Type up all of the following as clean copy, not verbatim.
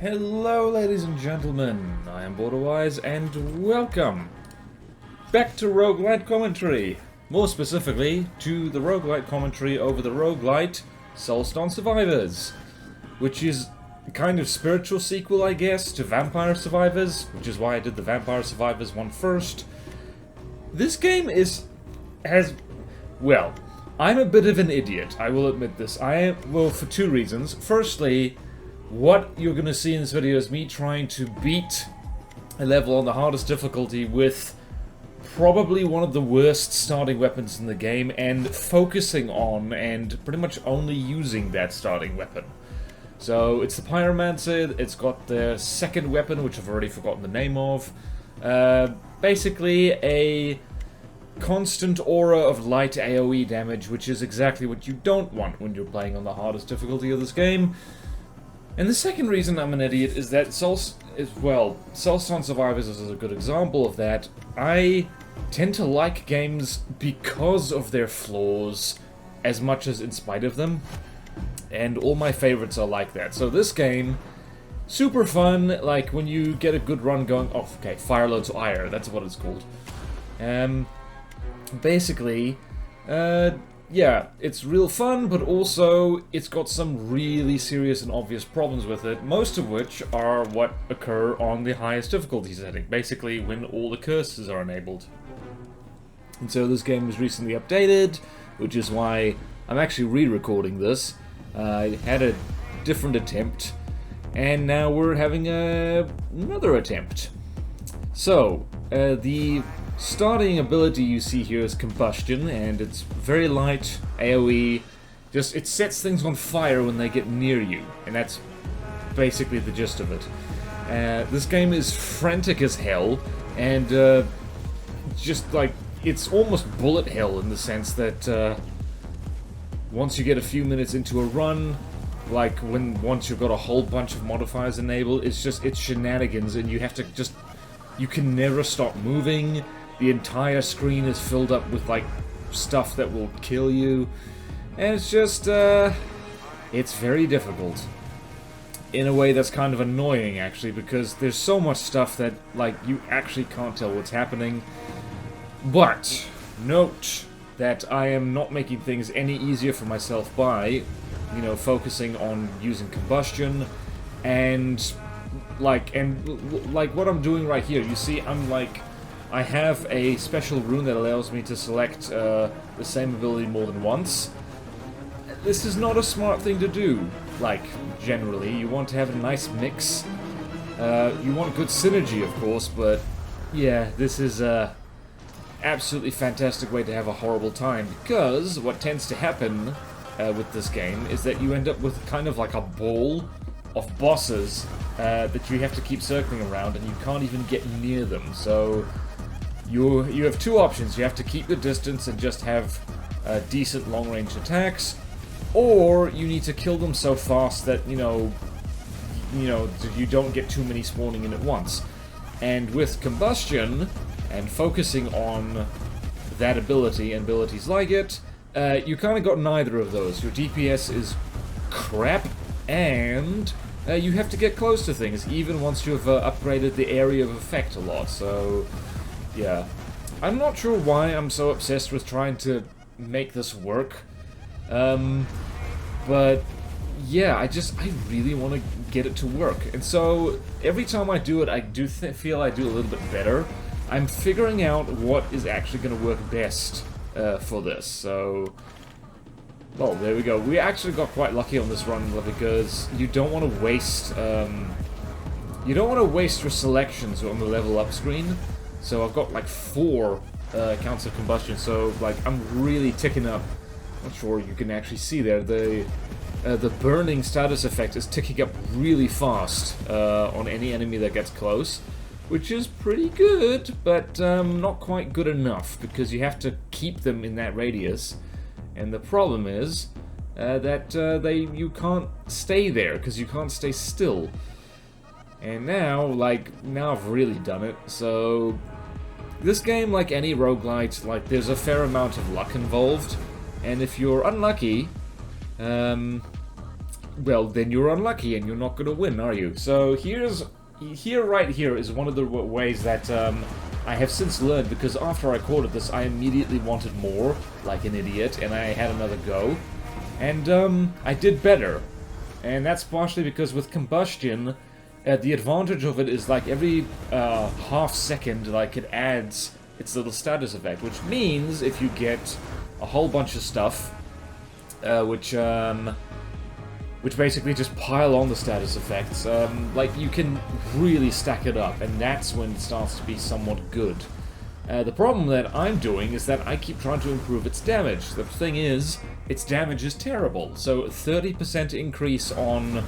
Hello ladies and gentlemen, I am BorderWise and welcome back to Roguelike commentary. More specifically, to the Roguelike commentary over the roguelite Soulstone Survivors, which is a kind of spiritual sequel, I guess, to Vampire Survivors, which is why I did the Vampire Survivors one first. This game well, I'm a bit of an idiot, I will admit this. Well, for two reasons. Firstly, what you're going to see in this video is me trying to beat a level on the hardest difficulty with probably one of the worst starting weapons in the game, and focusing on and pretty much only using that starting weapon. So it's the Pyromancer. It's got the second weapon, which I've already forgotten the name of. Basically a constant aura of light AoE damage, which is exactly what you don't want when you're playing on the hardest difficulty of this game. And the second reason I'm an idiot is that Soulstone Survivors is a good example of that. I tend to like games because of their flaws as much as in spite of them. And all my favorites are like that. So this game, super fun, like when you get a good run going. Oh, okay, Fireload's Ire, that's what it's called. Basically, yeah, it's real fun, but also it's got some really serious and obvious problems with it, most of which are what occur on the highest difficulty setting, basically when all the curses are enabled. And so this game was recently updated, which is why I'm actually re-recording this. I had a different attempt, and now we're having another attempt. So, the starting ability you see here is Combustion, and it's very light AoE. Just, it sets things on fire when they get near you, and that's basically the gist of it. This game is frantic as hell, and just like, it's almost bullet hell in the sense that once you get a few minutes into a run, like once you've got a whole bunch of modifiers enabled, it's shenanigans, and you have to you can never stop moving. The entire screen is filled up with, like, stuff that will kill you. And it's just, it's very difficult. In a way that's kind of annoying, actually, because there's so much stuff that, like, you actually can't tell what's happening. But, note that I am not making things any easier for myself by, you know, focusing on using Combustion, and like what I'm doing right here. You see, I have a special rune that allows me to select the same ability more than once. This is not a smart thing to do, like, generally. You want to have a nice mix. You want good synergy, of course, but yeah, this is a absolutely fantastic way to have a horrible time, because what tends to happen with this game is that you end up with kind of like a ball of bosses that you have to keep circling around, and you can't even get near them. So you have two options. You have to keep the distance and just have decent long-range attacks, or you need to kill them so fast that you don't get too many spawning in at once. And with Combustion and focusing on that ability and abilities like it, you kind of got neither of those. Your DPS is crap, and you have to get close to things, even once you've upgraded the area of effect a lot. So, yeah. I'm not sure why I'm so obsessed with trying to make this work. But, yeah, I really want to get it to work. And so, every time I do it, I do feel I do a little bit better. I'm figuring out what is actually going to work best for this. So, well, there we go. We actually got quite lucky on this run because you don't want to waste your selections on the level up screen. So I've got like 4 counts of Combustion. So like I'm really ticking up. Not sure you can actually see there. The burning status effect is ticking up really fast on any enemy that gets close, which is pretty good, but not quite good enough, because you have to keep them in that radius. And the problem is that you can't stay there, because you can't stay still. And now I've really done it. So this game, like any roguelite, like there's a fair amount of luck involved. And if you're unlucky, well, then you're unlucky and you're not gonna win, are you? So right here is one of the ways that I have since learned, because after I recorded this, I immediately wanted more, like an idiot, and I had another go. And I did better. And that's partially because with Combustion, the advantage of it is like every half second, like it adds its little status effect, which means if you get a whole bunch of stuff, which basically just pile on the status effects, like you can really stack it up, and that's when it starts to be somewhat good. The problem that I'm doing is that I keep trying to improve its damage. The thing is, its damage is terrible, so 30% increase on,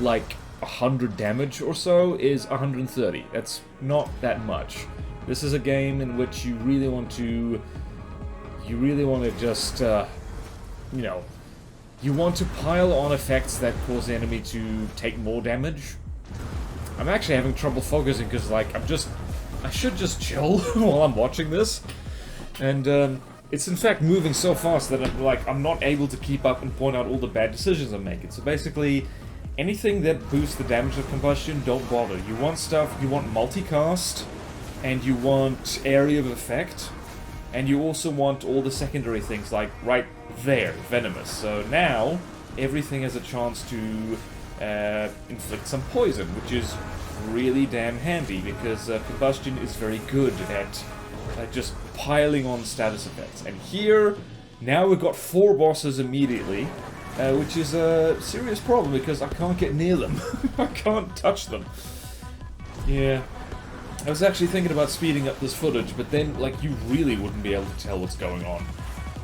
like, 100 damage or so is 130. That's not that much. This is a game in which you really want to just, you know, you want to pile on effects that cause the enemy to take more damage. I'm actually having trouble focusing because, like, I should just chill while I'm watching this. And, it's in fact moving so fast that I'm not able to keep up and point out all the bad decisions I'm making. So basically, anything that boosts the damage of Combustion, don't bother. You want stuff, you want multicast, and you want area of effect, and you also want all the secondary things, like right there, Venomous. So now, everything has a chance to inflict some poison, which is really damn handy, because Combustion is very good at just piling on status effects. And here, now we've got 4 bosses immediately, which is a serious problem, because I can't get near them. I can't touch them. Yeah. I was actually thinking about speeding up this footage, but then, like, you really wouldn't be able to tell what's going on.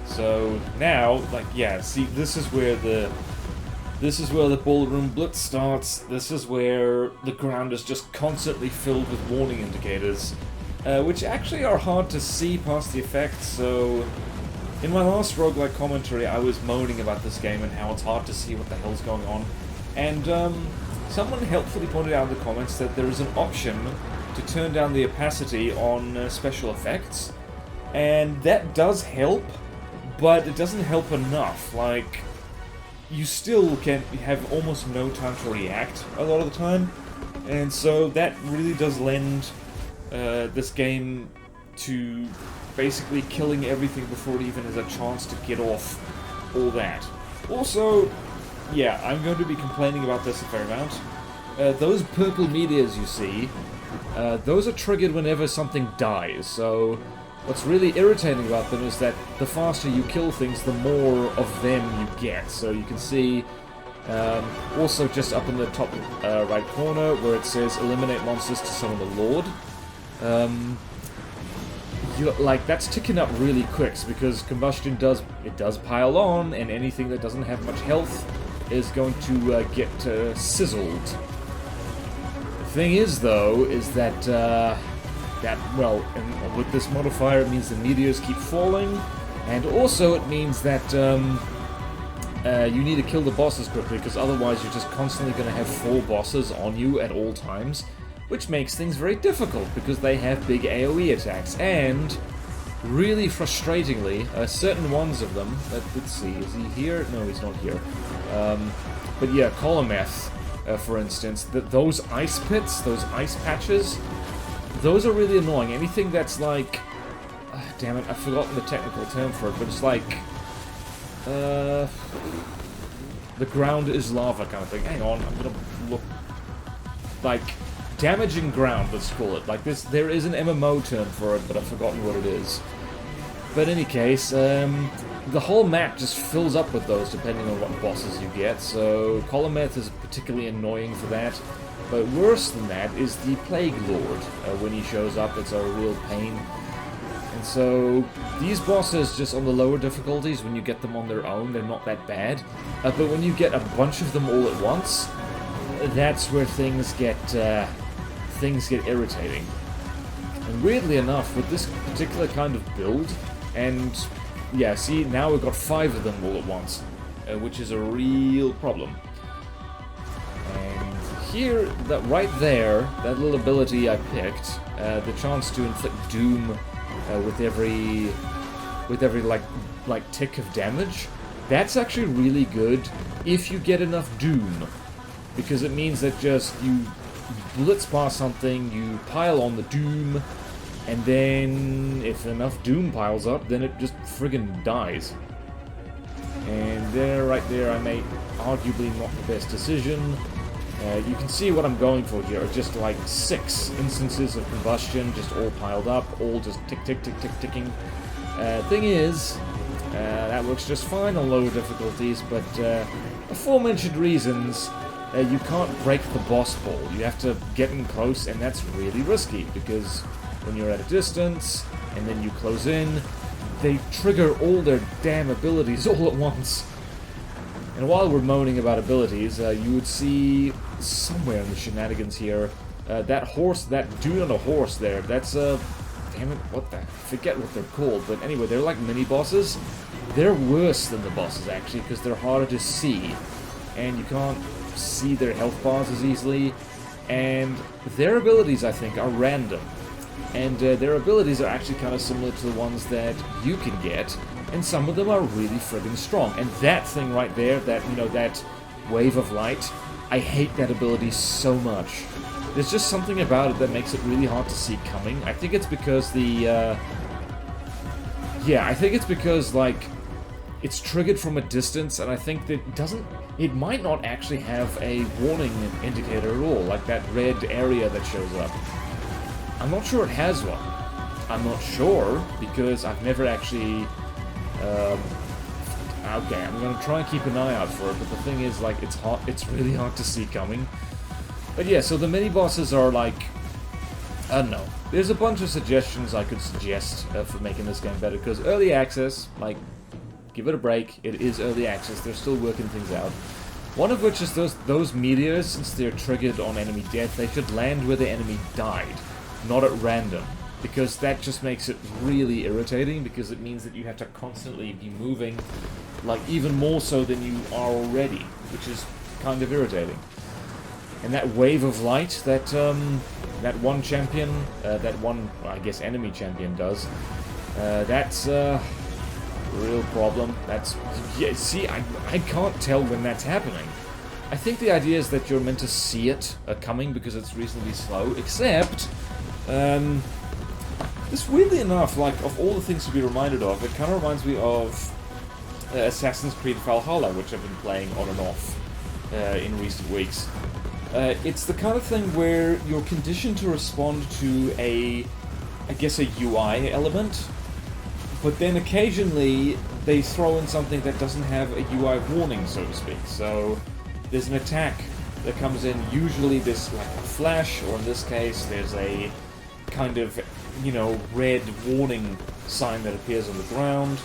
So, now, like, yeah, see, this is where the ballroom blitz starts. This is where the ground is just constantly filled with warning indicators, which actually are hard to see past the effects. So, in my last roguelike commentary, I was moaning about this game and how it's hard to see what the hell's going on. And someone helpfully pointed out in the comments that there is an option to turn down the opacity on special effects, and that does help, but it doesn't help enough. Like, you still can have almost no time to react a lot of the time, and so that really does lend this game to basically killing everything before it even has a chance to get off all that. Also, yeah, I'm going to be complaining about this a fair amount. Those purple meteors you see, those are triggered whenever something dies, so what's really irritating about them is that the faster you kill things, the more of them you get. So you can see, also just up in the top right corner, where it says eliminate monsters to summon the Lord. Like, that's ticking up really quick, because Combustion does pile on, and anything that doesn't have much health is going to get sizzled. The thing is, though, is that, well, and with this modifier, it means the meteors keep falling, and also it means that you need to kill the bosses quickly, because otherwise you're just constantly going to have 4 bosses on you at all times, which makes things very difficult, because they have big AoE attacks, and, really frustratingly, certain ones of them, let's see, is he here? No, he's not here. But yeah, Colometh, for instance, those ice pits, those ice patches, those are really annoying. Anything that's like... damn it, I've forgotten the technical term for it, but it's like... the ground is lava kind of thing. Hang on, I'm gonna look... Like, damaging ground, let's call it. Like this, there is an MMO term for it, but I've forgotten what it is. But in any case, the whole map just fills up with those, depending on what bosses you get, so Colometh is particularly annoying for that. But worse than that is the Plague Lord. When he shows up, it's a real pain. And so, these bosses, just on the lower difficulties, when you get them on their own, they're not that bad. But when you get a bunch of them all at once, that's where things get irritating. And weirdly enough, with this particular kind of build, and yeah, see, now we've got 5 of them all at once, which is a real problem. And here, that right there, that little ability I picked, the chance to inflict doom with every like tick of damage, That's actually really good if you get enough Doom. Because it means that just you blitz past something, you pile on the Doom, and then if enough Doom piles up, then it just friggin' dies. And there, right there, I made arguably not the best decision. You can see what I'm going for here, just like 6 instances of combustion, just all piled up, all just tick, tick, tick, tick, ticking. Thing is, that works just fine on lower difficulties, but aforementioned reasons, you can't break the boss ball. You have to get in close, and that's really risky, because when you're at a distance, and then you close in, they trigger all their damn abilities all at once. And while we're moaning about abilities, you would see somewhere in the shenanigans here, that horse, that dude on a horse there, that's damn it, what the, I forget what they're called, but anyway, they're like mini-bosses. They're worse than the bosses, actually, because they're harder to see, and you can't see their health bars as easily, and their abilities, I think, are random. And their abilities are actually kind of similar to the ones that you can get, and some of them are really friggin' strong. And that thing right there, that, you know, that wave of light, I hate that ability so much. There's just something about it that makes it really hard to see coming. I think it's because the, yeah, I think it's because, like, it's triggered from a distance, and I think that it might not actually have a warning indicator at all, like that red area that shows up. I'm not sure it has one. I'm not sure, because I've never actually... okay, I'm gonna try and keep an eye out for it, but the thing is, like, it's really hard to see coming. But yeah, so the mini-bosses are like... I don't know. There's a bunch of suggestions I could suggest for making this game better, because early access, like, give it a break, it is early access, they're still working things out. One of which is those meteors, since they're triggered on enemy death, they should land where the enemy died, not at random, because that just makes it really irritating, because it means that you have to constantly be moving, like, even more so than you are already, which is kind of irritating. And that wave of light that, that one champion, that one, I guess, enemy champion does, that's, real problem. That's, yeah, see, I can't tell when that's happening. I think the idea is that you're meant to see it coming because it's reasonably slow, except, this, weirdly enough, like, of all the things to be reminded of, it kind of reminds me of Assassin's Creed Valhalla, which I've been playing on and off in recent weeks. It's the kind of thing where you're conditioned to respond to I guess a UI element, but then occasionally they throw in something that doesn't have a UI warning, so to speak. So there's an attack that comes in, usually there's like a flash, or in this case there's a kind of, you know, red warning sign that appears on the ground.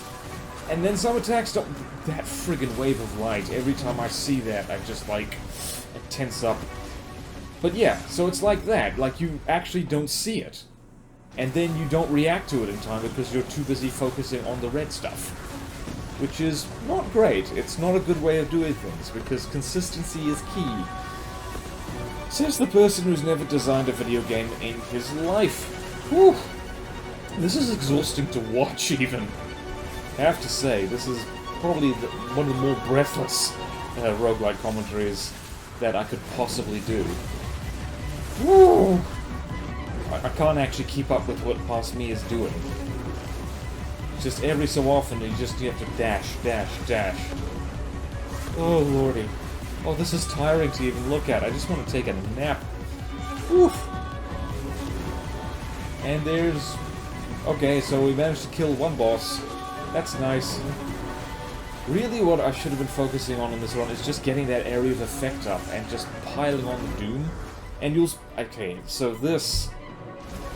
And then some attacks don't... That friggin' wave of light, every time I see that, I just, like, I tense up. But yeah, so it's like that, like, you actually don't see it. And then you don't react to it in time because you're too busy focusing on the red stuff. Which is not great. It's not a good way of doing things, because consistency is key. Says the person who's never designed a video game in his life. Whew. This is exhausting to watch, even. I have to say, this is probably one of the more breathless roguelike commentaries that I could possibly do. Woo! I can't actually keep up with what Past Me is doing. Just every so often you have to dash, dash, dash. Oh lordy. Oh, this is tiring to even look at. I just want to take a nap. Oof. And there's... Okay, so we managed to kill one boss. That's nice. Really what I should have been focusing on in this run is just getting that area of effect up and just piling on the Doom. And you'll... Okay, so this...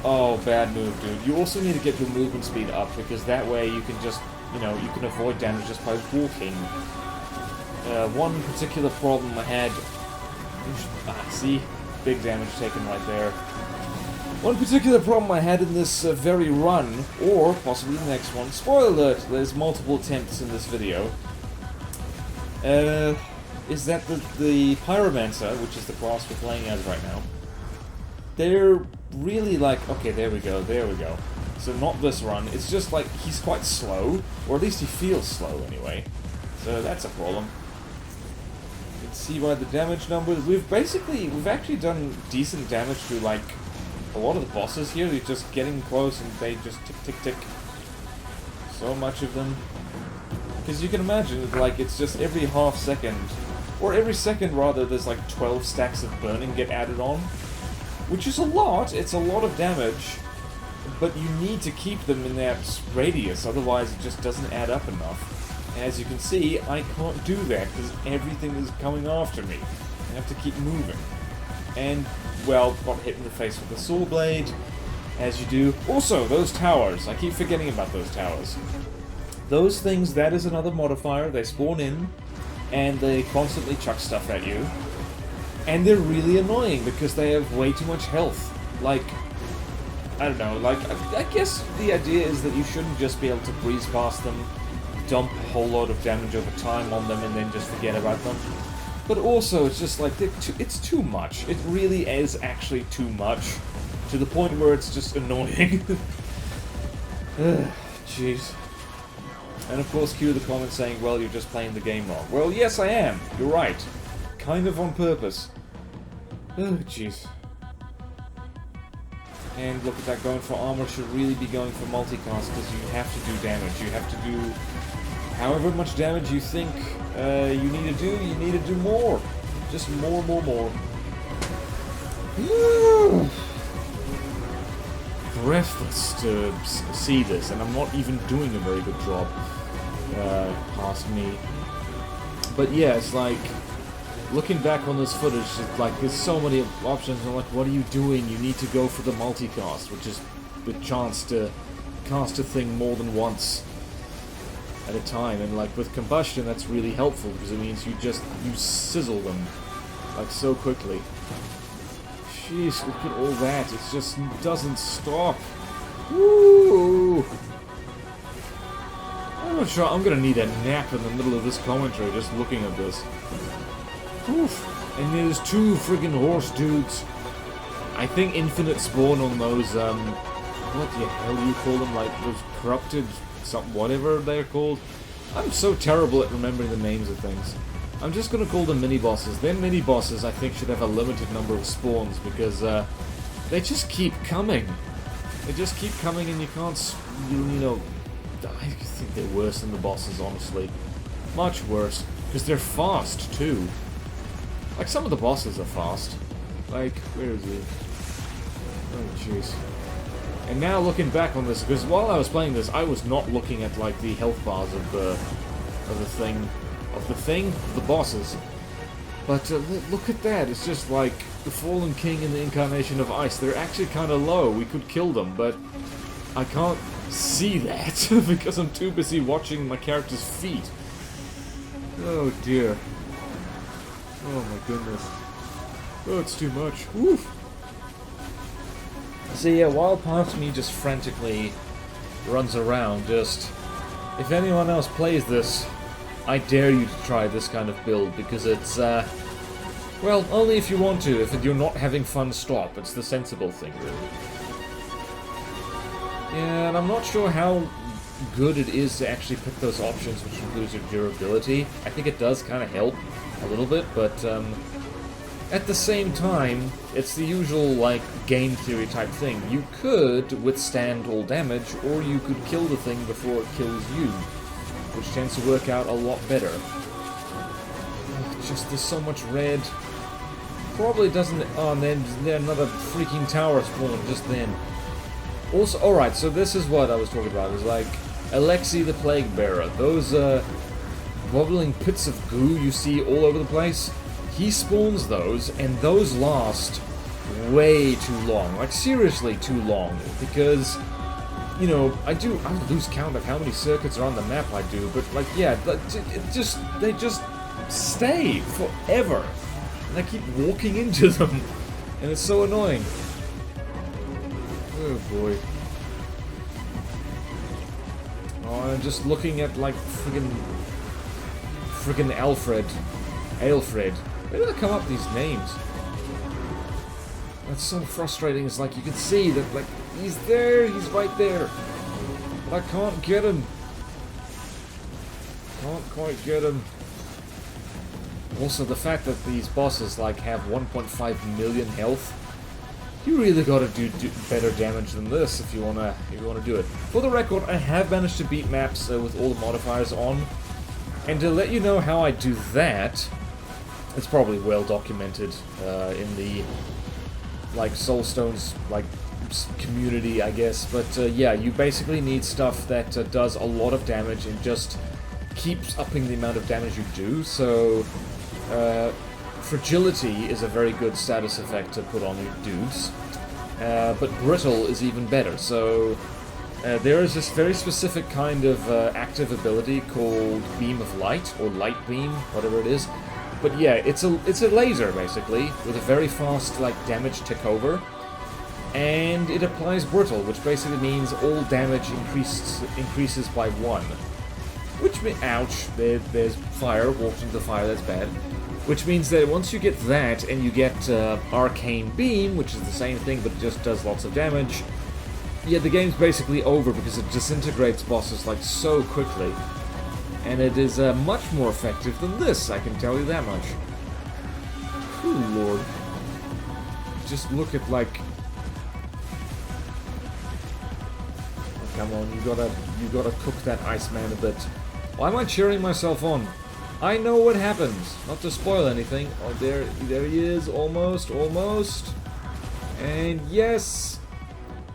Oh, bad move, dude. You also need to get your movement speed up, because that way you can just, you know, you can avoid damage just by walking. One particular problem I had... see? Big damage taken right there. One particular problem I had in this very run, or possibly the next one, spoiler alert, there's multiple attempts in this video, is that the Pyromancer, which is the class we're playing as right now, they're really like, okay, there we go. So not this run, it's just like, he's quite slow, or at least he feels slow anyway. So that's a problem. You can see by the damage numbers, we've actually done decent damage to like a lot of the bosses here. They're just getting close and they just tick tick tick. So much of them. Because you can imagine, like, it's just every half second, or every second rather, there's like 12 stacks of burning get added on. Which is a lot, it's a lot of damage. But you need to keep them in that radius, otherwise it just doesn't add up enough. And as you can see, I can't do that because everything is coming after me. I have to keep moving. And, well, got hit in the face with the saw blade, as you do. Also, those towers. I keep forgetting about those towers. Those things, that is another modifier. They spawn in, and they constantly chuck stuff at you. And they're really annoying because they have way too much health. Like, I don't know, like, I guess the idea is that you shouldn't just be able to breeze past them, dump a whole lot of damage over time on them, and then just forget about them. But also, it's just like, it's too much. It really is actually too much, to the point where it's just annoying. Jeez. And of course, cue the comments saying, well, you're just playing the game wrong. Well, yes, I am. You're right. Kind of on purpose. Oh, jeez. And look at that, going for armor should really be going for multicast, because you have to do damage. You have to do however much damage you think you need to do more. Just more. Breathless to see this, and I'm not even doing a very good job past me. But yeah, it's like, looking back on this footage, it's like, there's so many options, and I'm like, what are you doing? You need to go for the multicast, which is the chance to cast a thing more than once at a time, and like with Combustion, that's really helpful, because it means you sizzle them, like, so quickly. Jeez, look at all that, it just doesn't stop. Woo! I'm not sure, I'm gonna need a nap in the middle of this commentary, just looking at this. Oof. And there's two friggin' horse dudes. I think infinite spawn on those, what the hell do you call them? Like, those corrupted, whatever they're called. I'm so terrible at remembering the names of things. I'm just gonna call them mini-bosses. Then mini-bosses, I think, should have a limited number of spawns, because, they just keep coming. They just keep coming, and you can't, you know, I think they're worse than the bosses, honestly. Much worse. Because they're fast, too. Like, some of the bosses are fast. Like, where is he? Oh, jeez. And now looking back on this, because while I was playing this, I was not looking at, like, the health bars of the bosses. But look at that, it's just like the Fallen King and the Incarnation of Ice. They're actually kind of low. We could kill them, but I can't see that because I'm too busy watching my character's feet. Oh dear. Oh my goodness. Oh, it's too much. Woof. So yeah, while part of me just frantically runs around, just, if anyone else plays this, I dare you to try this kind of build, because it's, well, only if you want to. If you're not having fun, stop. It's the sensible thing, really. Yeah, and I'm not sure how good it is to actually pick those options, which includes your durability. I think it does kind of help a little bit, but at the same time, it's the usual, like, game theory type thing. You could withstand all damage, or you could kill the thing before it kills you, which tends to work out a lot better. Just, there's so much red. Probably doesn't... Oh, and then another freaking tower spawned just then. Also, alright, so this is what I was talking about. It's like Alexei the Plague Bearer. Those bubbling pits of goo you see all over the place. He spawns those, and those last way too long. Like, seriously too long. Because, you know, I lose count of how many circuits are on the map I do, but, like, yeah, they just stay forever. And I keep walking into them. And it's so annoying. Oh boy. Oh, I'm just looking at, like, friggin' Alfred. Where do they come up with these names? That's so frustrating. It's like, you can see that, like, he's there, he's right there. But I can't get him. Can't quite get him. Also, the fact that these bosses, like, have 1.5 million health, you really gotta do better damage than this if you wanna do it. For the record, I have managed to beat maps with all the modifiers on, and to let you know how I do that, it's probably well documented in the, like, Soulstone's, like, community, I guess. But yeah, you basically need stuff that does a lot of damage and just keeps upping the amount of damage you do. So fragility is a very good status effect to put on your dudes, but brittle is even better. So there is this very specific kind of active ability called Beam of Light, or Light Beam, whatever it is. But yeah, it's a laser basically with a very fast, like, damage tick over, and it applies brittle, which basically means all damage increases by 1. Which means, ouch, there's fire, walked into the fire, that's bad. Which means that once you get that, and you get Arcane Beam, which is the same thing but just does lots of damage, yeah, the game's basically over because it disintegrates bosses, like, so quickly. And it is much more effective than this, I can tell you that much. Ooh, lord. Just look at, like... Oh, come on, you gotta cook that Iceman a bit. Why am I cheering myself on? I know what happens. Not to spoil anything. Oh, there he is. Almost. And yes!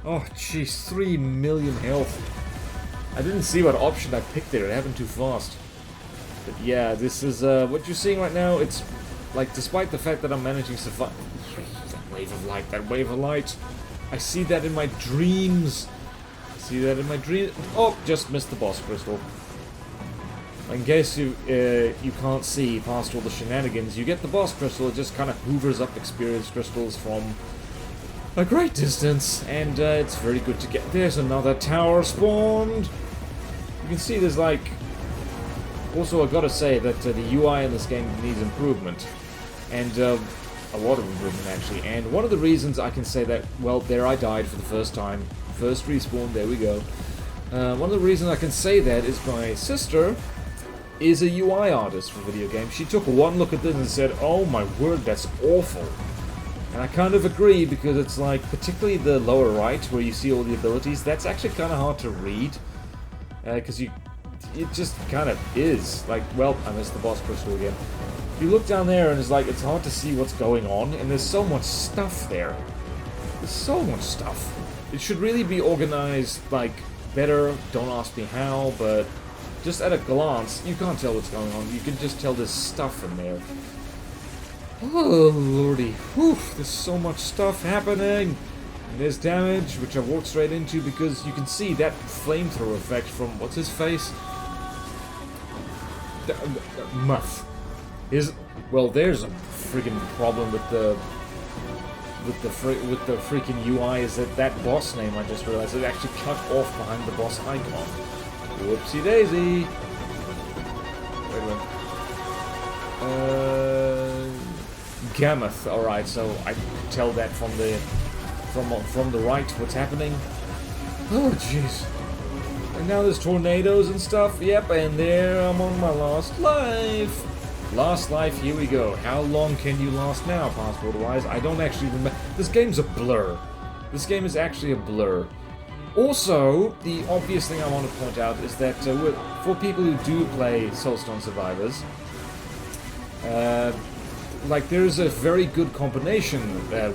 Oh, jeez, 3 million health. I didn't see what option I picked there. It happened too fast. But yeah, this is what you're seeing right now. It's like, despite the fact that I'm managing to survive... That wave of light. I see that in my dreams. Oh, just missed the boss crystal. In case you can't see past all the shenanigans, you get the boss crystal. It just kind of hoovers up experience crystals from a great distance, and it's very good to get. There's another tower spawned. You can see there's, like... Also, I gotta say that the UI in this game needs improvement, and a lot of improvement actually. And one of the reasons I can say that, well, there I died for the first time. First respawn, there we go. One of the reasons I can say that is my sister is a UI artist for video games. She took one look at this and said, "Oh my word, that's awful." And I kind of agree, because it's like, particularly the lower right where you see all the abilities, that's actually kind of hard to read, because it just kind of is. Like, well, I missed the boss crystal again. You look down there and it's like, it's hard to see what's going on, and there's so much stuff there. There's so much stuff. It should really be organized, like, better. Don't ask me how, but just at a glance, you can't tell what's going on. You can just tell there's stuff in there. Oh, lordy. Whew, there's so much stuff happening. And there's damage, which I walked straight into, because you can see that flamethrower effect from, what's his face? Muff. Well, there's a friggin' problem with the freaking UI, is that boss name, I just realized, it actually cut off behind the boss icon. Whoopsie daisy. Wait a minute. Gammoth. Alright, so I can tell that from the right what's happening. Oh jeez. And now there's tornadoes and stuff. Yep, and there I'm on my last life. Last life, here we go. How long can you last now, past BorderWise? I don't actually remember. This game's a blur. This game is actually a blur. Also, the obvious thing I want to point out is that for people who do play Soulstone Survivors, like, there's a very good combination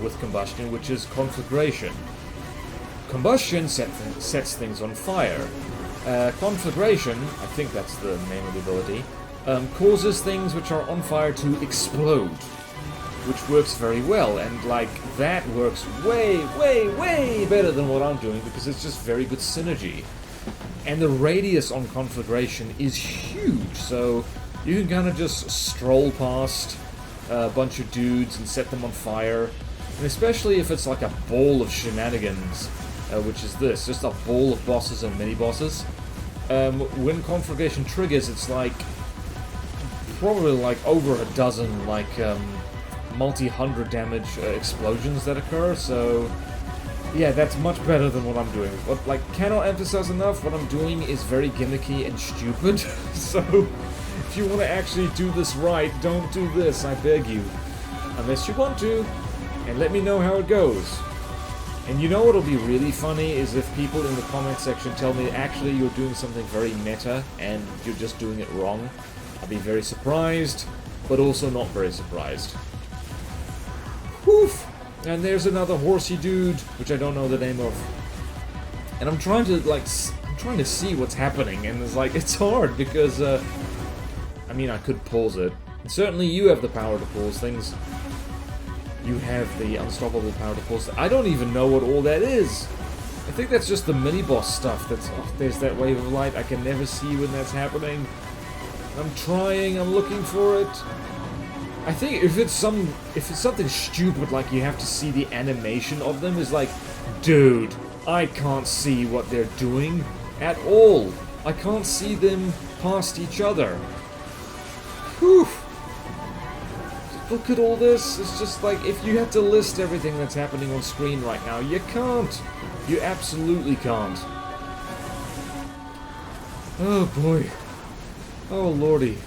with Combustion, which is Conflagration. Combustion sets things on fire. Conflagration, I think that's the name of the ability, causes things which are on fire to explode, which works very well, and, like, that works way, way, way better than what I'm doing, because it's just very good synergy. And the radius on Conflagration is huge, so you can kind of just stroll past a bunch of dudes and set them on fire, and especially if it's like a ball of shenanigans, which is this, just a ball of bosses and mini-bosses. When Conflagration triggers, it's like probably like over a dozen, like, multi-hundred damage explosions that occur, so yeah, that's much better than what I'm doing. But, like, cannot emphasize enough, what I'm doing is very gimmicky and stupid. So, if you want to actually do this right, don't do this, I beg you. Unless you want to, and let me know how it goes. And you know what'll be really funny is if people in the comment section tell me actually you're doing something very meta and you're just doing it wrong. I'll be very surprised, but also not very surprised. Whew! And there's another horsey dude, which I don't know the name of. And I'm trying to, like, I'm trying to see what's happening, and it's like, it's hard because, I mean, I could pause it. And certainly you have the power to pause things. You have the unstoppable power to pause. I don't even know what all that is. I think that's just the mini-boss stuff. That's there's that wave of light. I can never see when that's happening. I'm trying. I'm looking for it. I think if it's something stupid, like you have to see the animation of them, is like, dude, I can't see what they're doing at all. I can't see them past each other. Whew. Look at all this. It's just like, if you had to list everything that's happening on screen right now, you can't. You absolutely can't. Oh boy. Oh lordy.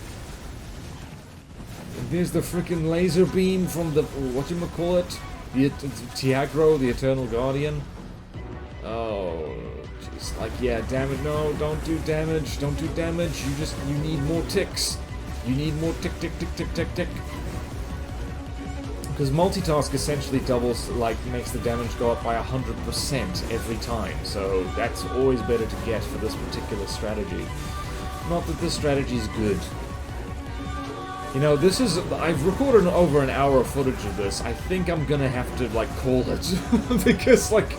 And there's the freaking laser beam from the, whatchamacallit? The Tiagro, the Eternal Guardian. Oh, jeez. Like, yeah, damn it, no, don't do damage. Don't do damage. You need more ticks. You need more tick, tick, tick, tick, tick, tick. Because multitask essentially doubles, like, makes the damage go up by 100% every time, so that's always better to get for this particular strategy. Not that this strategy is good. You know, this is, I've recorded over an hour of footage of this. I think I'm gonna have to, like, call it. Because, like,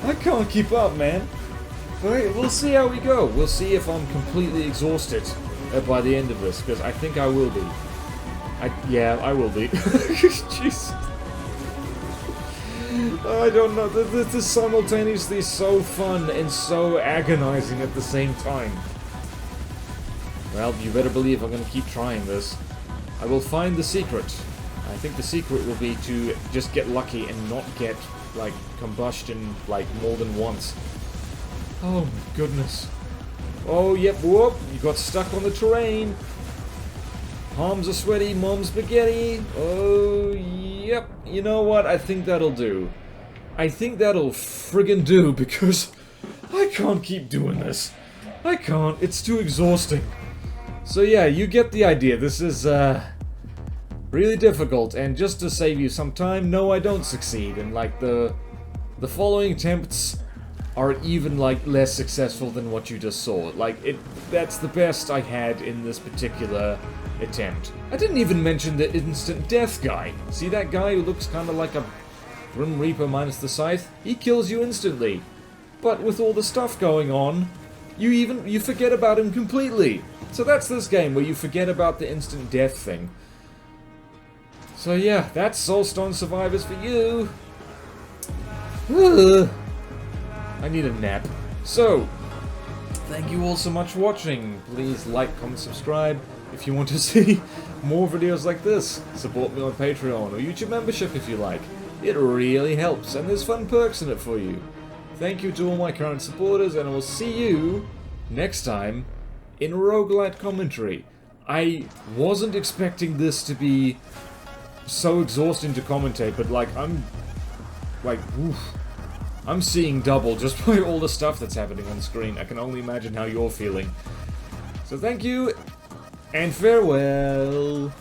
I can't keep up, man. Alright, we'll see how we go. We'll see if I'm completely exhausted by the end of this, because I think I will be. Yeah, I will be. Jeez. I don't know. This is simultaneously so fun and so agonizing at the same time. Well, you better believe I'm going to keep trying this. I will find the secret. I think the secret will be to just get lucky and not get, like, combustion, like, more than once. Oh my goodness. Oh, yep, whoop. You got stuck on the terrain. Palms are sweaty, mom's spaghetti. Oh, yep. You know what? I think that'll do. I think that'll friggin' do, because I can't keep doing this. I can't. It's too exhausting. So yeah, you get the idea. This is, really difficult, and just to save you some time, no, I don't succeed. And, like, the following attempts are even, like, less successful than what you just saw. Like, that's the best I had in this particular attempt. I didn't even mention the instant death guy. See that guy who looks kind of like a Grim Reaper minus the scythe? He kills you instantly. But with all the stuff going on, you forget about him completely. So that's this game, where you forget about the instant death thing. So yeah, that's Soulstone Survivors for you. I need a nap. So, thank you all so much for watching. Please like, comment, subscribe. If you want to see more videos like this, support me on Patreon or YouTube membership if you like. It really helps, and there's fun perks in it for you. Thank you to all my current supporters, and I will see you next time in Roguelike commentary. I wasn't expecting this to be so exhausting to commentate, but like, I'm seeing double just by all the stuff that's happening on screen. I can only imagine how you're feeling. So thank you, and farewell.